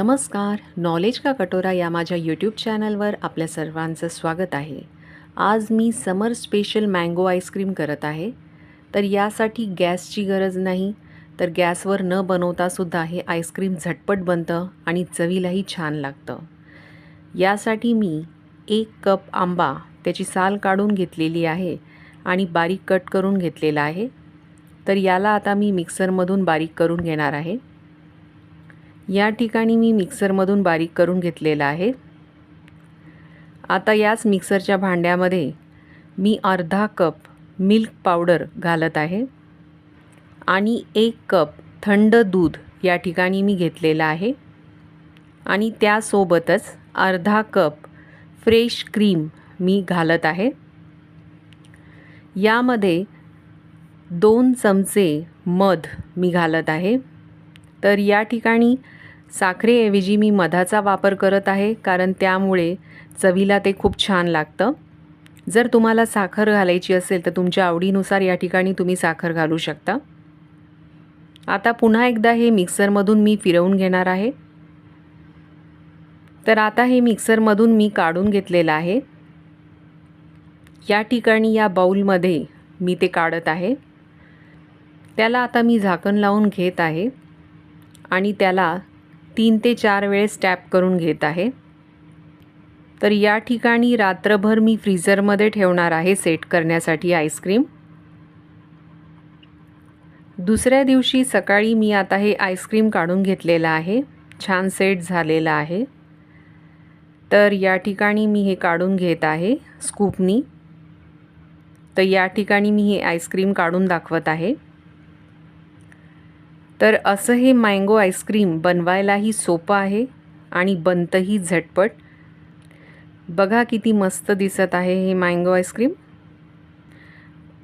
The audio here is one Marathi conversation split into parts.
नमस्कार, नॉलेज का कटोरा या माझ्या यूट्यूब चॅनलवर आपल्या सर्वांचं स्वागत आहे। आज मी समर स्पेशल मँगो आईस्क्रीम करत आहे। तर यासाठी गॅसची गरज नाही, तर गॅसवर न बनवतासुद्धा हे आईस्क्रीम झटपट बनतं आणि चवीलाही छान लागतं। यासाठी मी 1 कप आंबा त्याची साल काढून घेतलेली आहे आणि बारीक कट करून घेतलेला आहे। तर याला आता मी मिक्सरमधून बारीक करून घेणार आहे। या ठिकाणी मी मिक्सरमधून बारीक करून घेतलेला आहे। आता याच मिक्सरच्या भांड्यामध्ये मी अर्धा कप मिल्क पावडर घालत आहे आणि 1 कप थंड दूध या ठिकाणी मी घेतलेला आहे आणि त्यासोबतच अर्धा कप फ्रेश क्रीम मी घालत आहे। यामध्ये 2 चमचे मध मी घालत आहे। तर या ठिकाणी साखरेऐवजी मी मधाचा वापर करत आहे, कारण त्यामुळे चवीला ते खूप छान लागतं। जर तुम्हाला साखर घालायची असेल तर तुमच्या आवडीनुसार या ठिकाणी तुम्ही साखर घालू शकता। आता पुन्हा एकदा हे मिक्सरमधून मी फिरवून घेणार आहे। तर आता हे मिक्सरमधून मी काढून घेतलेलं आहे। या ठिकाणी या बाउलमध्ये मी ते काढत आहे। त्याला आता मी झाकण लावून घेत आहे आणि त्याला 3 ते 4 वेळेस टॅप करून घेत आहे। तर या ठिकाणी रात्रभर मी फ्रीझरमध्ये ठेवणार आहे सेट करण्यासाठी आईस्क्रीम। दुसऱ्या दिवशी सकाळी मी आता हे आईस्क्रीम काढून घेतलेलं आहे, छान सेट झालेलं आहे। तर या ठिकाणी मी हे काढून घेत आहे स्कूपनी। तर या ठिकाणी मी हे आईस्क्रीम काढून दाखवत आहे। तर असं हे मँगो आईस्क्रीम बनवायलाही सोपं आहे आणि बनतंही झटपट। बघा किती मस्त दिसत आहे हे मँगो आईस्क्रीम।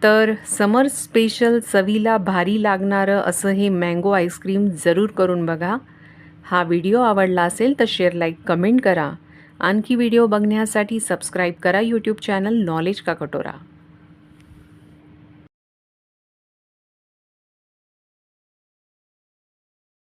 तर समर स्पेशल चवीला भारी लागणारं असं हे मँगो आईस्क्रीम जरूर करून बघा। हा व्हिडिओ आवडला असेल तर शेअर, लाईक, कमेंट करा। आणखी व्हिडिओ बघण्यासाठी सबस्क्राईब करा यूट्यूब चॅनल नॉलेज का कटोरा।